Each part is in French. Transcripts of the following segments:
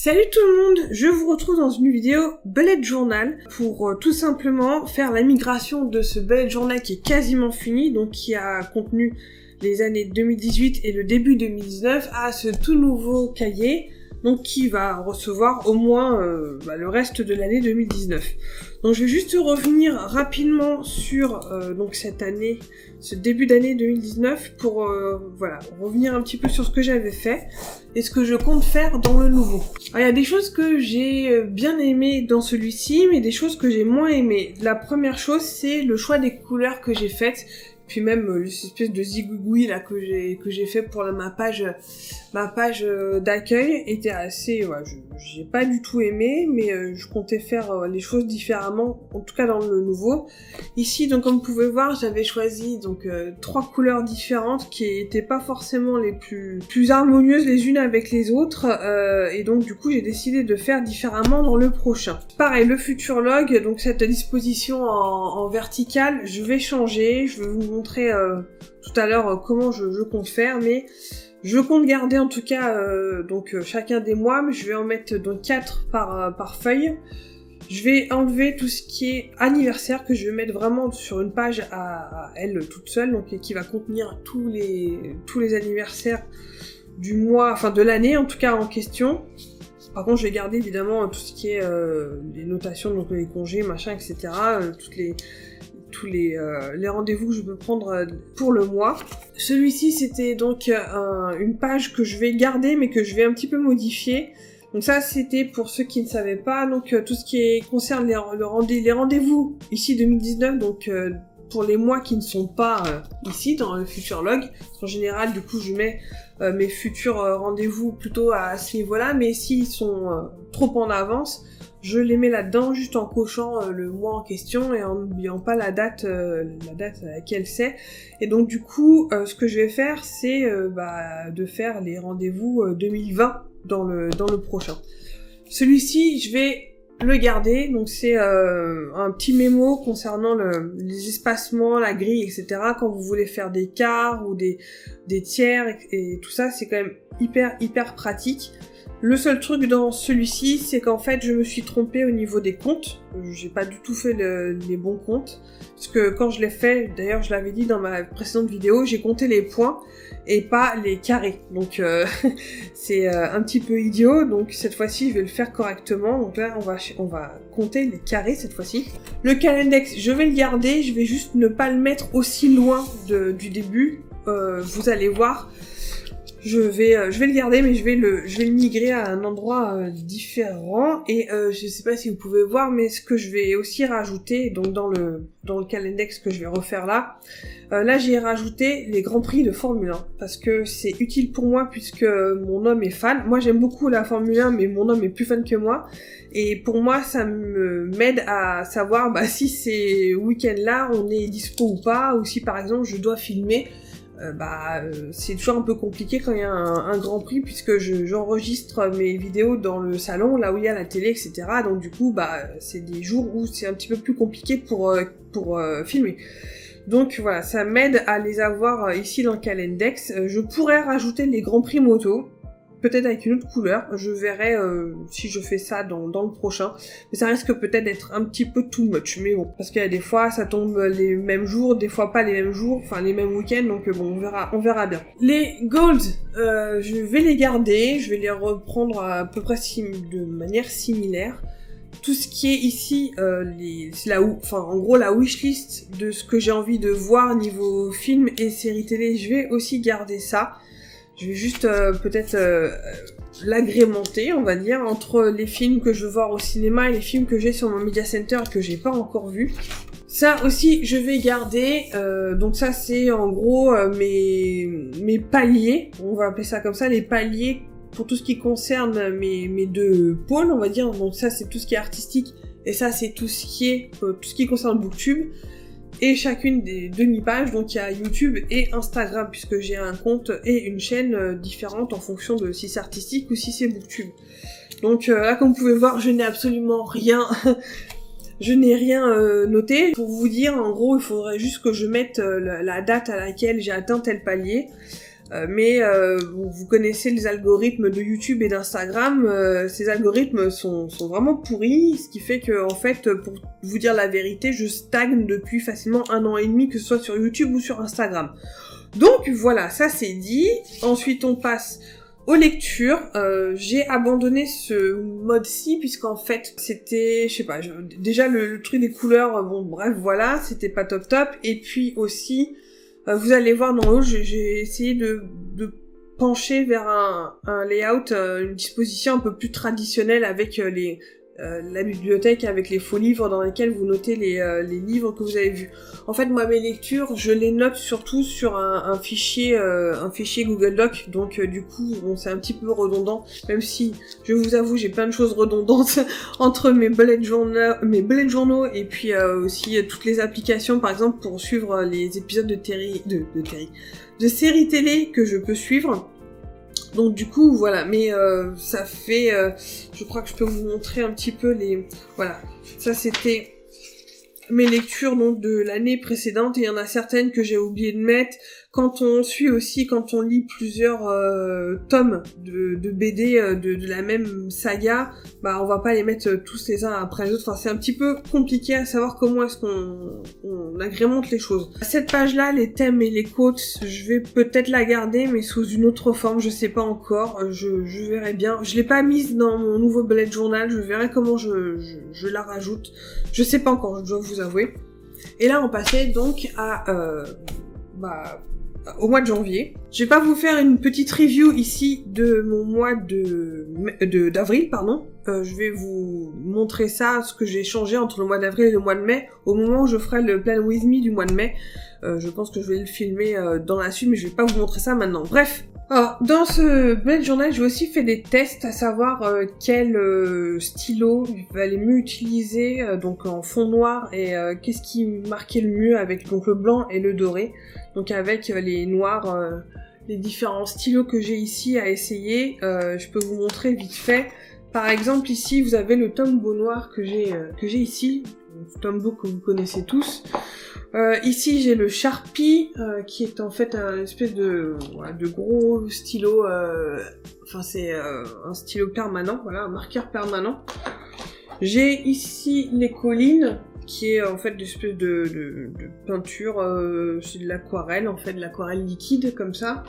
Salut tout le monde, je vous retrouve dans une vidéo bullet journal pour tout simplement faire la migration de ce bullet journal qui est quasiment fini, donc qui a contenu les années 2018 et le début 2019 à ce tout nouveau cahier, donc qui va recevoir au moins le reste de l'année 2019. Donc je vais juste revenir rapidement sur donc cette année, ce début d'année 2019 pour revenir un petit peu sur ce que j'avais fait et ce que je compte faire dans le nouveau. Alors, il y a des choses que j'ai bien aimées dans celui-ci, mais des choses que j'ai moins aimées. La première chose, c'est le choix des couleurs que j'ai faites, puis même l'espèce de zigouigoui là que j'ai fait pour ma page d'accueil était assez j'ai pas du tout aimé, mais je comptais faire les choses différemment, en tout cas dans le nouveau. Ici, donc comme vous pouvez voir, j'avais choisi donc 3 couleurs différentes qui étaient pas forcément les plus harmonieuses les unes avec les autres, et donc du coup j'ai décidé de faire différemment dans le prochain. Pareil, le futur log, donc cette disposition en verticale, je vais changer, je vais vous montrer tout à l'heure comment je compte faire, mais je compte garder en tout cas chacun des mois, mais je vais en mettre donc 4 par feuille. Je vais enlever tout ce qui est anniversaire, que je vais mettre vraiment sur une page à elle toute seule, donc qui va contenir tous les anniversaires du mois, enfin de l'année en tout cas en question. Par contre, je vais garder évidemment tout ce qui est les notations, donc les congés, machin, etc. Tous les rendez-vous que je peux prendre pour le mois. Celui-ci, c'était donc une page que je vais garder, mais que je vais un petit peu modifier. Donc ça, c'était pour ceux qui ne savaient pas, donc tout ce qui concerne les rendez-vous ici 2019, donc pour les mois qui ne sont pas ici dans le futur log. En général, du coup, je mets mes futurs rendez-vous plutôt à ce niveau-là, mais s'ils sont trop en avance, je les mets là-dedans juste en cochant le mois en question et en n'oubliant pas la date à laquelle c'est. Et donc du coup, ce que je vais faire, c'est de faire les rendez-vous 2020 dans le prochain. Celui-ci, je vais le garder, donc c'est un petit mémo concernant les espacements, la grille, etc. Quand vous voulez faire des quarts ou des tiers et tout ça, c'est quand même hyper pratique. Le seul truc dans celui-ci, c'est qu'en fait, je me suis trompée au niveau des comptes. J'ai pas du tout fait les bons comptes. Parce que quand je l'ai fait, d'ailleurs, je l'avais dit dans ma précédente vidéo, j'ai compté les points et pas les carrés. Donc, c'est un petit peu idiot. Donc, cette fois-ci, je vais le faire correctement. Donc là, on va compter les carrés cette fois-ci. Le calendex, je vais le garder. Je vais juste ne pas le mettre aussi loin du début. Vous allez voir. Je vais le garder, mais je vais le migrer à un endroit différent. Et je sais pas si vous pouvez voir, mais ce que je vais aussi rajouter, donc dans le calendex que je vais refaire là, j'ai rajouté les grands prix de Formule 1 parce que c'est utile pour moi puisque mon homme est fan. Moi j'aime beaucoup la Formule 1, mais mon homme est plus fan que moi. Et pour moi, ça m'aide à savoir si ces week-ends-là on est dispo ou pas, ou si par exemple je dois filmer. C'est toujours un peu compliqué quand il y a un grand prix puisque j'enregistre mes vidéos dans le salon, là où il y a la télé, etc. Donc du coup, c'est des jours où c'est un petit peu plus compliqué pour filmer. Donc voilà, ça m'aide à les avoir ici dans le calendex. Je pourrais rajouter les grands prix moto, peut-être avec une autre couleur. Je verrai si je fais ça dans le prochain. Mais ça risque peut-être d'être un petit peu too much. Mais bon, parce qu'il y a des fois, ça tombe les mêmes jours, des fois pas les mêmes jours, enfin les mêmes week-ends. Donc bon, on verra bien. Les golds, je vais les garder. Je vais les reprendre à peu près de manière similaire. Tout ce qui est ici, en gros la wishlist de ce que j'ai envie de voir niveau film et séries télé, je vais aussi garder ça. Je vais juste peut-être l'agrémenter, on va dire, entre les films que je veux voir au cinéma et les films que j'ai sur mon Media Center et que j'ai pas encore vu. Ça aussi, je vais garder. Donc ça, c'est en gros mes paliers. On va appeler ça comme ça, les paliers pour tout ce qui concerne mes deux pôles, on va dire. Donc ça, c'est tout ce qui est artistique et ça, c'est tout ce qui concerne Booktube. Et chacune des demi-pages, donc il y a YouTube et Instagram, puisque j'ai un compte et une chaîne différente en fonction de si c'est artistique ou si c'est Booktube. Donc là, comme vous pouvez voir, je n'ai absolument rien, noté. Pour vous dire, en gros, il faudrait juste que je mette la date à laquelle j'ai atteint tel palier. Vous connaissez les algorithmes de YouTube et d'Instagram, ces algorithmes sont vraiment pourris, ce qui fait que en fait, pour vous dire la vérité, je stagne depuis facilement 1 an et demi, que ce soit sur YouTube ou sur Instagram. Donc voilà, ça c'est dit. Ensuite on passe aux lectures. J'ai abandonné ce mode-ci puisqu'en fait c'était, je sais pas, déjà le truc des couleurs, bon bref voilà, c'était pas top. Et puis aussi, vous allez voir dans le haut, j'ai essayé de pencher vers un layout, une disposition un peu plus traditionnelle avec la bibliothèque, avec les faux livres dans lesquels vous notez les livres que vous avez vus. En fait, moi, mes lectures, je les note surtout sur un fichier Google Doc, donc du coup, bon, c'est un petit peu redondant, même si, je vous avoue, j'ai plein de choses redondantes entre mes bullet journaux et puis aussi toutes les applications, par exemple, pour suivre les épisodes de séries télé que je peux suivre. Donc du coup voilà, mais ça fait, je crois que je peux vous montrer un petit peu voilà, ça c'était mes lectures donc de l'année précédente, et il y en a certaines que j'ai oublié de mettre. Quand on lit plusieurs tomes de BD de la même saga, bah on va pas les mettre tous les uns après les autres. Enfin, c'est un petit peu compliqué à savoir comment est-ce qu'on agrémente les choses. Cette page-là, les thèmes et les quotes, je vais peut-être la garder, mais sous une autre forme, je sais pas encore. Je verrai bien. Je l'ai pas mise dans mon nouveau bullet journal. Je verrai comment je la rajoute. Je sais pas encore, je dois vous avouer. Et là, on passait donc au mois de janvier. Je vais pas vous faire une petite review ici de mon mois d'avril, pardon. Je vais vous montrer ça, ce que j'ai changé entre le mois d'avril et le mois de mai, au moment où je ferai le Plan With Me du mois de mai. Je pense que je vais le filmer dans la suite, mais je vais pas vous montrer ça maintenant. Bref. Alors, dans ce bullet journal, j'ai aussi fait des tests, à savoir quel stylo il fallait mieux utiliser, donc en fond noir, et qu'est-ce qui marquait le mieux avec donc le blanc et le doré. Donc avec les noirs, les différents stylos que j'ai ici à essayer, je peux vous montrer vite fait. Par exemple ici vous avez le Tombow noir que j'ai ici, le Tombow que vous connaissez tous. Ici j'ai le Sharpie qui est en fait un espèce de gros stylo, enfin c'est un stylo permanent, voilà, un marqueur permanent. J'ai ici les Collines, qui est en fait une espèce de peinture, c'est de l'aquarelle, en fait de l'aquarelle liquide comme ça.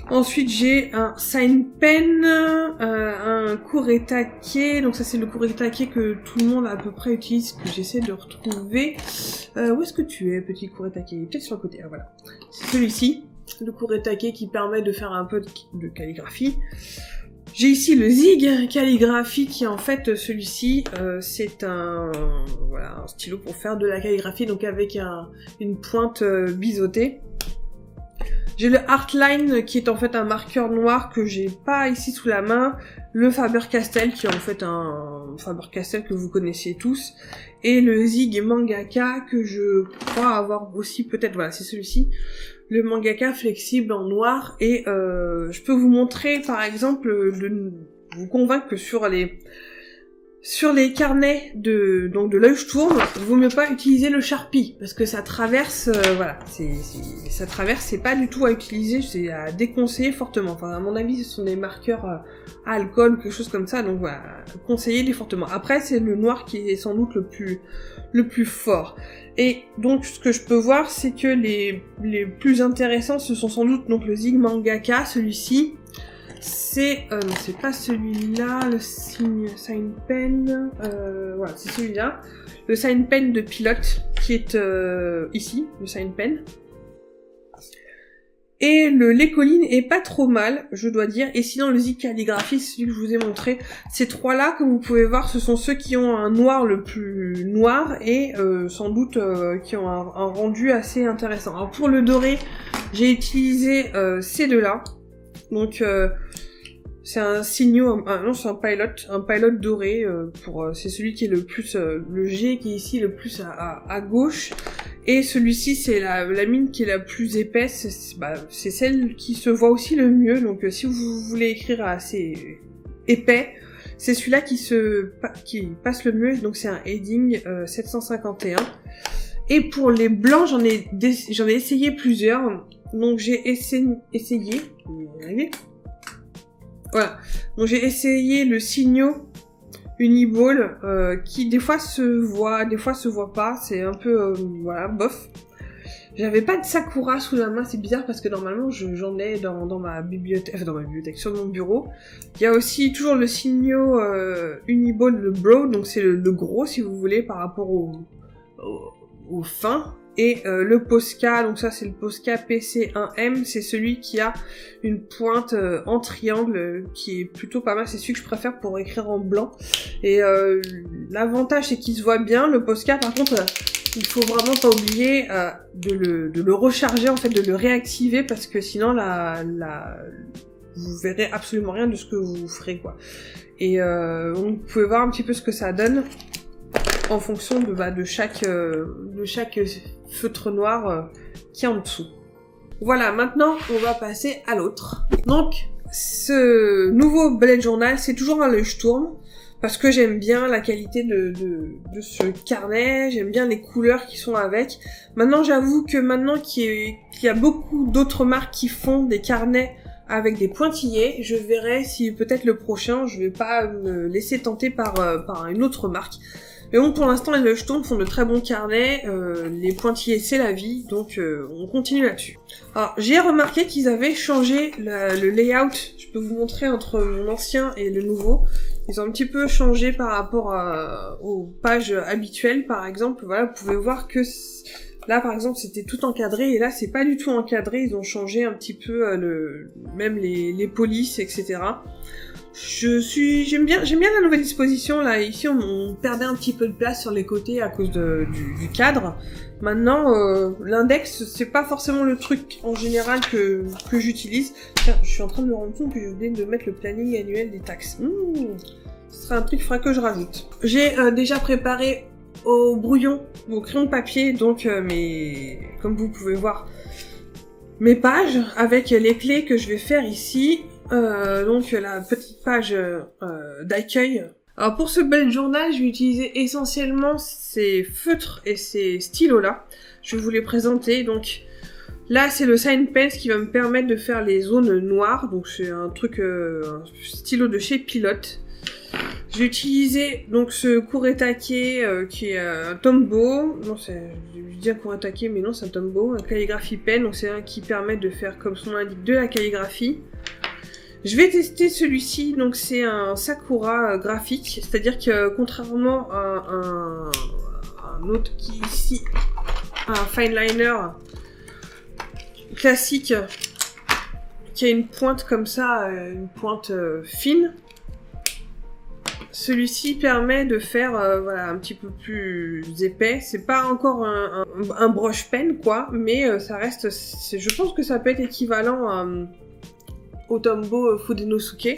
Ensuite j'ai un Sign Pen, un Kuretake, donc ça c'est le Kuretake que tout le monde à peu près utilise, que j'essaie de retrouver. Où est-ce que tu es, petit Kuretake? Peut-être sur le côté, ah voilà. C'est celui-ci, le Kuretake qui permet de faire un peu de calligraphie. J'ai ici le Zig calligraphie qui en fait celui-ci c'est un stylo pour faire de la calligraphie, donc avec une pointe biseautée. J'ai le Artline qui est en fait un marqueur noir que j'ai pas ici sous la main, le Faber-Castell qui est en fait un Faber-Castell que vous connaissez tous, et le Zig Mangaka que je crois avoir aussi peut-être, voilà c'est celui-ci, le Mangaka flexible en noir. Et je peux vous montrer par exemple, vous convaincre que sur les carnets de l'œil je tourne, il vaut mieux pas utiliser le Sharpie parce que ça traverse, ça traverse, c'est pas du tout à utiliser, c'est à déconseiller fortement. Enfin à mon avis ce sont des marqueurs à alcool, quelque chose comme ça, donc voilà, conseillez-les fortement. Après c'est le noir qui est sans doute le plus fort. Et donc ce que je peux voir c'est que les plus intéressants ce sont sans doute donc le Zig Mangaka, celui-ci. C'est c'est pas celui-là, le Sign Pen, voilà, c'est celui-là, le Sign Pen de Pilote, qui est ici, le Sign Pen. Et le Lécoline est pas trop mal, je dois dire, et sinon le Zig Calligraphie, c'est celui que je vous ai montré. Ces trois-là, comme vous pouvez voir, ce sont ceux qui ont un noir le plus noir, et sans doute qui ont un rendu assez intéressant. Alors pour le doré, j'ai utilisé ces deux-là. Donc c'est un Signo, non c'est un pilot doré, c'est celui qui est le plus, le G qui est ici le plus à gauche, et celui-ci c'est la mine qui est la plus épaisse, c'est celle qui se voit aussi le mieux, donc si vous voulez écrire assez épais, c'est celui-là qui passe le mieux, donc c'est un Heading 751. Et pour les blancs, j'en ai essayé plusieurs. Donc j'ai essayé, voilà. Donc j'ai essayé le Signo Uniball, qui des fois se voit, des fois se voit pas. C'est un peu, voilà, bof. J'avais pas de Sakura sous la main, c'est bizarre parce que normalement j'en ai dans ma bibliothèque, sur mon bureau. Il y a aussi toujours le Signo Uniball, le Bro, donc c'est le gros si vous voulez par rapport au fin. Et le Posca, donc ça c'est le Posca PC1M, c'est celui qui a une pointe en triangle qui est plutôt pas mal, c'est celui que je préfère pour écrire en blanc. Et l'avantage c'est qu'il se voit bien, le Posca par contre il faut vraiment pas oublier de le recharger, en fait de le réactiver parce que sinon vous verrez absolument rien de ce que vous ferez quoi. Et vous pouvez voir un petit peu ce que ça donne en fonction de chaque feutre noir qui est en dessous. Voilà, maintenant on va passer à l'autre. Donc ce nouveau bullet journal, c'est toujours un Leuchtturm parce que j'aime bien la qualité de ce carnet, j'aime bien les couleurs qui sont avec. Maintenant j'avoue que maintenant qu'il y a beaucoup d'autres marques qui font des carnets avec des pointillés, je verrai si peut-être le prochain, je vais pas me laisser tenter par une autre marque. Mais bon, pour l'instant, les Leuchtturm font de très bons carnets, les pointillés c'est la vie, donc on continue là-dessus. Alors, j'ai remarqué qu'ils avaient changé le layout, je peux vous montrer entre mon ancien et le nouveau. Ils ont un petit peu changé par rapport aux pages habituelles, par exemple. Voilà, vous pouvez voir que là, par exemple, c'était tout encadré, et là, c'est pas du tout encadré. Ils ont changé un petit peu même les polices, etc. J'aime bien la nouvelle disposition, là. Ici, on perdait un petit peu de place sur les côtés à cause du cadre. Maintenant, l'index, c'est pas forcément le truc, en général, que j'utilise. Tiens, je suis en train de me rendre compte que j'ai oublié de mettre le planning annuel des taxes. Ce serait un truc qu'il faudrait que je rajoute. J'ai déjà préparé au brouillon, au crayon de papier, donc comme vous pouvez voir, mes pages avec les clés que je vais faire ici. Donc la petite page d'accueil. Alors pour ce bullet journal, je vais utiliser essentiellement ces feutres et ces stylos là. Je vais vous les présenter. Donc là c'est le Sign Pen qui va me permettre de faire les zones noires. Donc c'est un truc, un stylo de chez Pilote. J'ai utilisé donc ce Kuretake qui est un Tombow. Non, je dis un Kuretake mais non c'est un Tombow, un calligraphie pen. Donc c'est un qui permet de faire comme son nom l'indique de la calligraphie. Je vais tester celui-ci, donc c'est un Sakura graphique, c'est-à-dire que contrairement à un autre qui est ici, un fine liner classique, qui a une pointe comme ça, une pointe fine, celui-ci permet de faire voilà, un petit peu plus épais. C'est pas encore un brush pen quoi, mais ça reste, je pense que ça peut être équivalent au Tombow Fudenosuke.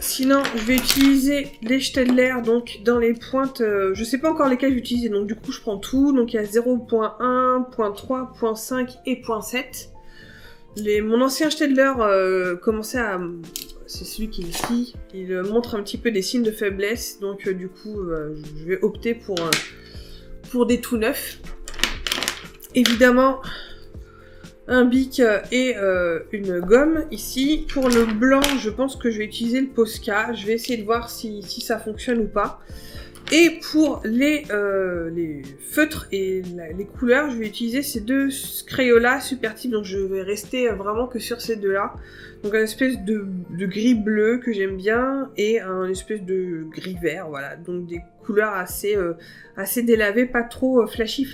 Sinon, je vais utiliser les Staedtler, donc dans les pointes, je sais pas encore lesquelles je vais utiliser, donc du coup je prends tout, donc il y a 0.1, 0.3, 0.5 et 0.7. Mon ancien Staedtler commençait à... c'est celui qui est ici, il montre un petit peu des signes de faiblesse, donc du coup je vais opter pour des tout neufs. Évidemment, un bic et une gomme ici. Pour le blanc, je pense que je vais utiliser le Posca. Je vais essayer de voir si ça fonctionne ou pas. Et pour les feutres et les couleurs, je vais utiliser ces deux Crayola Super Type. Donc je vais rester vraiment que sur ces deux-là. Donc une espèce de gris bleu que j'aime bien et un espèce de gris vert. Voilà, donc des couleurs assez délavées, pas trop flashy.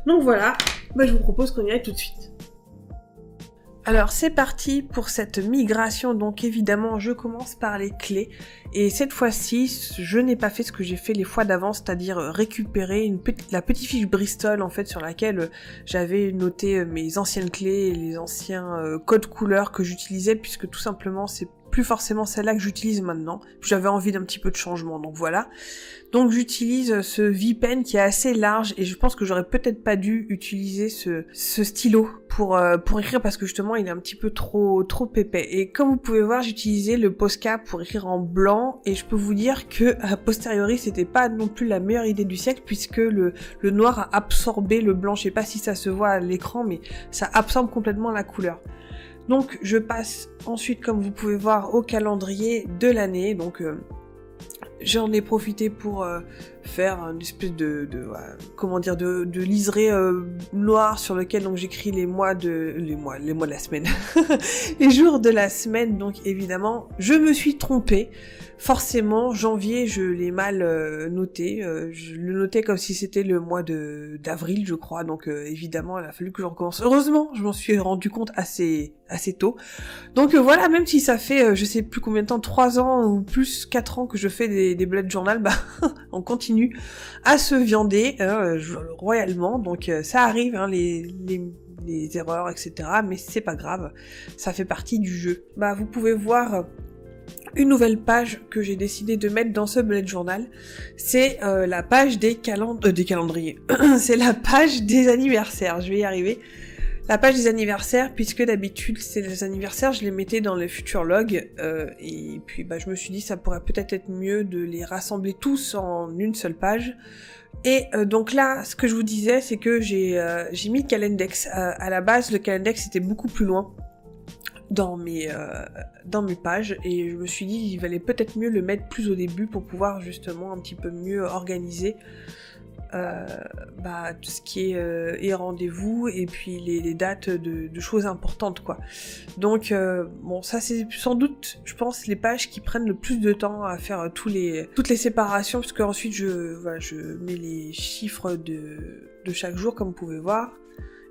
Donc voilà, je vous propose qu'on y aille tout de suite. Alors c'est parti pour cette migration, donc évidemment je commence par les clés et cette fois-ci je n'ai pas fait ce que j'ai fait les fois d'avant, c'est-à-dire récupérer la petite fiche Bristol en fait sur laquelle j'avais noté mes anciennes clés et les anciens codes couleurs que j'utilisais puisque tout simplement c'est plus forcément celle-là que j'utilise maintenant. J'avais envie d'un petit peu de changement, donc voilà. Donc j'utilise ce V-Pen qui est assez large et je pense que j'aurais peut-être pas dû utiliser ce stylo pour écrire parce que justement il est un petit peu trop épais. Et comme vous pouvez voir, j'ai utilisé le Posca pour écrire en blanc et je peux vous dire que a posteriori c'était pas non plus la meilleure idée du siècle puisque le noir a absorbé le blanc. Je sais pas si ça se voit à l'écran mais ça absorbe complètement la couleur. Donc je passe ensuite, comme vous pouvez voir, au calendrier de l'année. Donc j'en ai profité pour faire une espèce de liseré noir sur lequel donc j'écris les mois de la semaine, les jours de la semaine. Donc évidemment, je me suis trompée. Forcément, janvier, je l'ai mal noté. Je le notais comme si c'était le mois d'avril, je crois. Donc évidemment, il a fallu que je recommence. Heureusement, je m'en suis rendu compte assez tôt. Donc voilà, même si ça fait, je sais plus combien de temps, 3 ans ou plus 4 ans que je fais des bullet journal, bah on continue à se viander royalement. Donc ça arrive, hein, les erreurs, etc. Mais c'est pas grave, ça fait partie du jeu. Bah vous pouvez voir une nouvelle page que j'ai décidé de mettre dans ce bullet journal, c'est la page des calendriers. C'est la page des anniversaires, je vais y arriver. La page des anniversaires, puisque d'habitude, c'est les anniversaires, je les mettais dans le future log, et puis bah, je me suis dit ça pourrait peut-être être mieux de les rassembler tous en une seule page. Et donc là, ce que je vous disais, c'est que j'ai mis Calendex. À la base, le Calendex était beaucoup plus loin dans mes pages, et je me suis dit il valait peut-être mieux le mettre plus au début pour pouvoir justement un petit peu mieux organiser tout ce qui est et rendez-vous et puis les dates de choses importantes quoi. Donc bon, ça c'est sans doute, je pense, les pages qui prennent le plus de temps à faire toutes les séparations, parce que ensuite je mets les chiffres de chaque jour comme vous pouvez voir.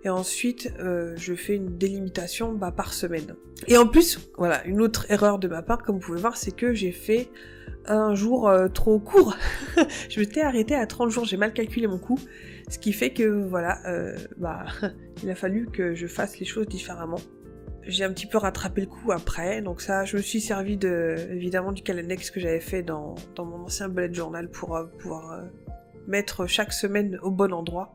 Et ensuite, je fais une délimitation par semaine. Et en plus, voilà, une autre erreur de ma part, comme vous pouvez voir, c'est que j'ai fait un jour trop court. Je m'étais arrêtée à 30 jours, j'ai mal calculé mon coup. Ce qui fait que, voilà, il a fallu que je fasse les choses différemment. J'ai un petit peu rattrapé le coup après, donc ça, je me suis servi évidemment du Calendex que j'avais fait dans mon ancien bullet journal pour pouvoir mettre chaque semaine au bon endroit.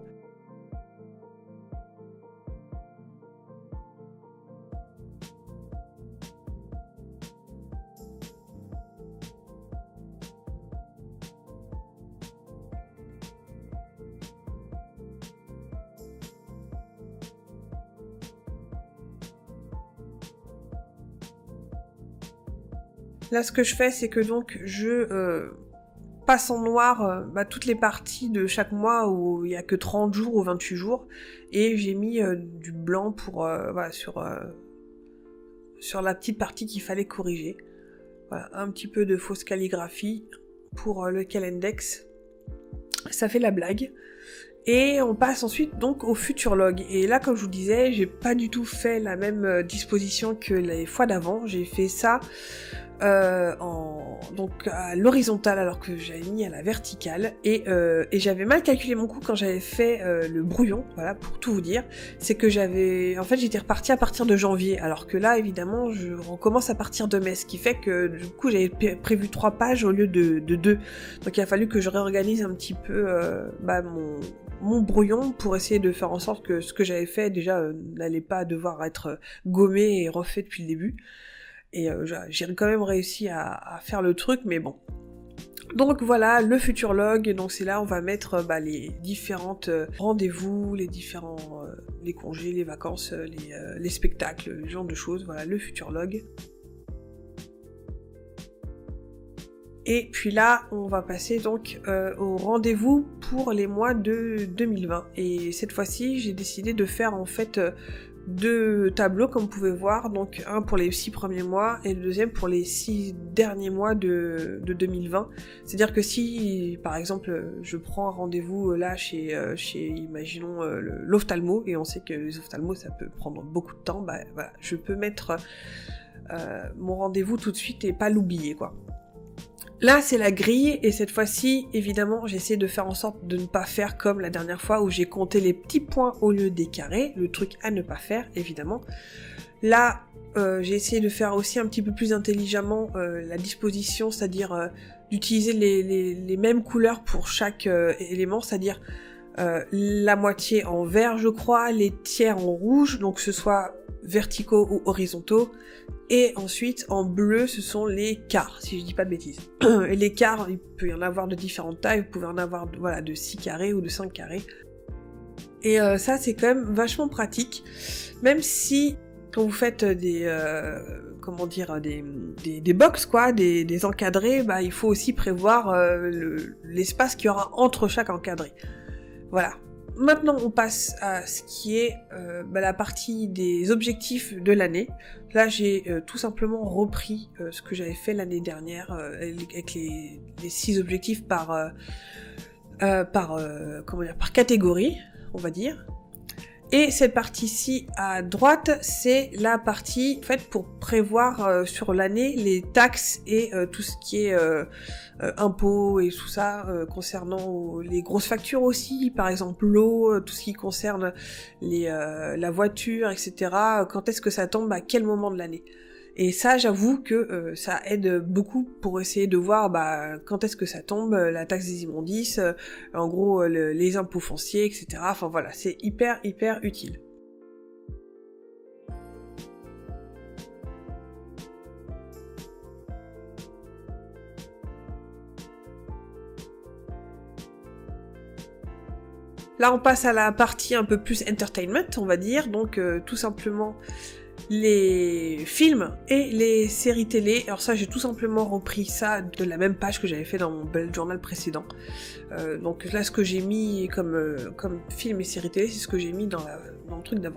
Là, ce que je fais, c'est que donc je passe en noir toutes les parties de chaque mois où il y a que 30 jours ou 28 jours, et j'ai mis du blanc pour sur la petite partie qu'il fallait corriger. Voilà, un petit peu de fausse calligraphie pour le Calendex. Ça fait la blague. Et on passe ensuite donc au future log. Et là, comme je vous disais, j'ai pas du tout fait la même disposition que les fois d'avant. J'ai fait ça donc à l'horizontale alors que j'avais mis à la verticale, et j'avais mal calculé mon coup quand j'avais fait le brouillon, voilà, pour tout vous dire. C'est que j'étais repartie à partir de janvier, alors que là évidemment je recommence à partir de mai, ce qui fait que du coup j'avais prévu 3 pages au lieu de 2. Donc il a fallu que je réorganise un petit peu mon brouillon pour essayer de faire en sorte que ce que j'avais fait déjà n'allait pas devoir être gommé et refait depuis le début. Et j'ai quand même réussi à faire le truc, mais bon. Donc voilà, le future log, donc c'est là où on va mettre les différentes rendez-vous, les différents les congés, les vacances, les spectacles, ce genre de choses. Voilà, le future log. Et puis là, on va passer donc au rendez-vous pour les mois de 2020. Et cette fois-ci, j'ai décidé de faire en fait 2 tableaux, comme vous pouvez voir, donc un pour les 6 premiers mois et le deuxième pour les 6 derniers mois de 2020. C'est-à-dire que si, par exemple, je prends un rendez-vous là chez imaginons, l'ophtalmo, et on sait que les ophtalmos, ça peut prendre beaucoup de temps, voilà, je peux mettre mon rendez-vous tout de suite et pas l'oublier, quoi. Là, c'est la grille, et cette fois-ci, évidemment, j'essaie de faire en sorte de ne pas faire comme la dernière fois où j'ai compté les petits points au lieu des carrés, le truc à ne pas faire, évidemment. Là, j'ai essayé de faire aussi un petit peu plus intelligemment la disposition, c'est-à-dire d'utiliser les mêmes couleurs pour chaque élément, c'est-à-dire la moitié en vert, je crois, les tiers en rouge, donc que ce soit verticaux ou horizontaux, et ensuite en bleu, ce sont les quarts, si je dis pas de bêtises. Et les quarts, il peut y en avoir de différentes tailles, vous pouvez en avoir de 6 carrés ou de 5 carrés. Et ça, c'est quand même vachement pratique, même si quand vous faites des box, quoi, des encadrés, bah, il faut aussi prévoir l'espace qu'il y aura entre chaque encadré. Voilà. Maintenant, on passe à ce qui est la partie des objectifs de l'année. Là, j'ai tout simplement repris ce que j'avais fait l'année dernière avec les 6 objectifs par catégorie, on va dire. Et cette partie-ci à droite, c'est la partie faite pour prévoir sur l'année les taxes et tout ce qui est impôts et tout ça concernant les grosses factures aussi, par exemple l'eau, tout ce qui concerne la voiture, etc. Quand est-ce que ça tombe, à quel moment de l'année. Et ça, j'avoue que ça aide beaucoup pour essayer de voir quand est-ce que ça tombe, la taxe des immondices, en gros les impôts fonciers, etc. Enfin voilà, c'est hyper utile. Là, on passe à la partie un peu plus entertainment, on va dire, donc tout simplement les films et les séries télé. Alors ça, j'ai tout simplement repris ça de la même page que j'avais fait dans mon bullet journal précédent. Donc là, ce que j'ai mis comme film et séries télé, c'est ce que j'ai mis dans le truc d'avant.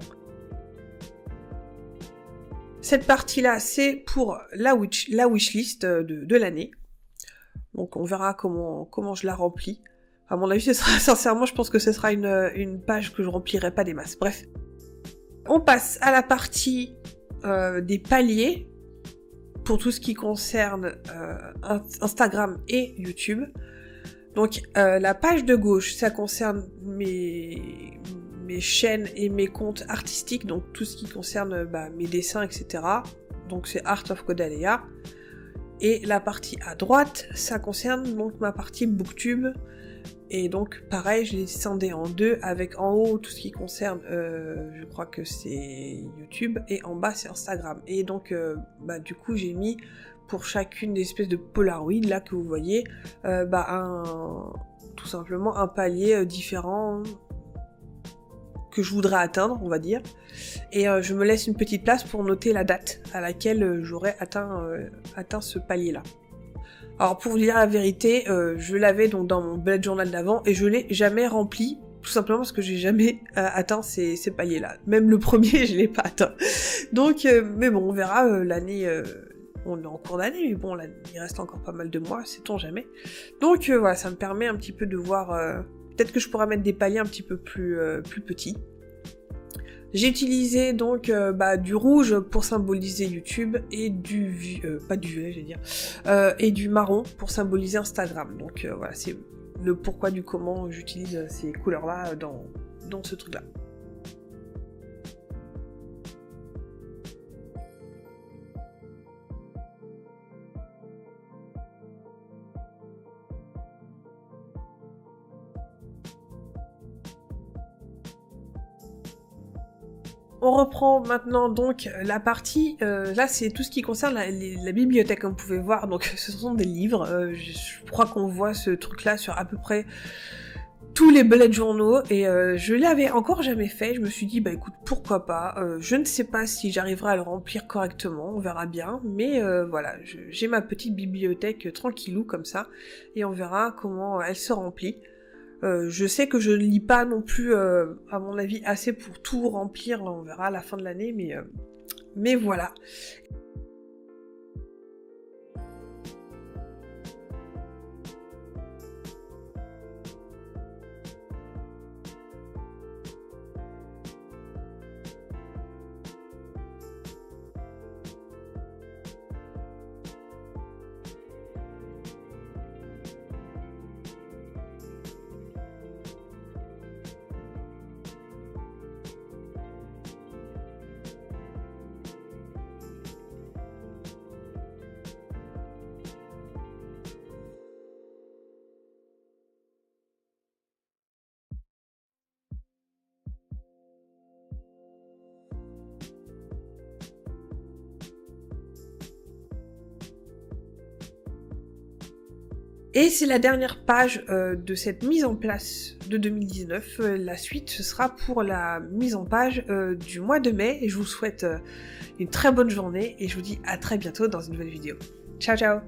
Cette partie-là, c'est pour la wishlist de l'année. Donc on verra comment je la remplis. À mon avis, sincèrement, je pense que ce sera une page que je remplirai pas des masses. Bref. On passe à la partie des paliers pour tout ce qui concerne Instagram et YouTube. Donc la page de gauche, ça concerne mes chaînes et mes comptes artistiques, donc tout ce qui concerne mes dessins, etc. Donc c'est Art of Kodalea. Et la partie à droite, ça concerne donc ma partie Booktube. Et donc pareil, je l'ai scindé en deux, avec en haut tout ce qui concerne, je crois que c'est YouTube, et en bas c'est Instagram. Et donc du coup j'ai mis pour chacune des espèces de Polaroid là que vous voyez, tout simplement un palier différent que je voudrais atteindre, on va dire. Et je me laisse une petite place pour noter la date à laquelle j'aurai atteint ce palier là. Alors pour vous dire la vérité, je l'avais donc dans mon bullet journal d'avant et je l'ai jamais rempli, tout simplement parce que j'ai jamais atteint ces paliers-là. Même le premier, je l'ai pas atteint. Donc, mais bon, on verra l'année. On est en cours d'année, mais bon, là, il reste encore pas mal de mois, sait-on jamais. Donc voilà, ça me permet un petit peu de voir. Peut-être que je pourrais mettre des paliers un petit peu plus petits. J'ai utilisé donc du rouge pour symboliser YouTube et pas du violet, j'allais dire, et du marron pour symboliser Instagram. Donc voilà, c'est le pourquoi du comment j'utilise ces couleurs-là dans ce truc-là. On reprend maintenant donc la partie, là c'est tout ce qui concerne la bibliothèque, comme vous pouvez voir, donc ce sont des livres, je crois qu'on voit ce truc-là sur à peu près tous les bullet journaux, et je l'avais encore jamais fait, je me suis dit écoute, pourquoi pas, je ne sais pas si j'arriverai à le remplir correctement, on verra bien, mais voilà, j'ai ma petite bibliothèque tranquillou comme ça, et on verra comment elle se remplit. Je sais que je ne lis pas non plus, à mon avis, assez pour tout remplir, on verra à la fin de l'année, mais voilà. Et c'est la dernière page de cette mise en place de 2019. La suite, ce sera pour la mise en page du mois de mai. Et je vous souhaite une très bonne journée et je vous dis à très bientôt dans une nouvelle vidéo. Ciao ciao!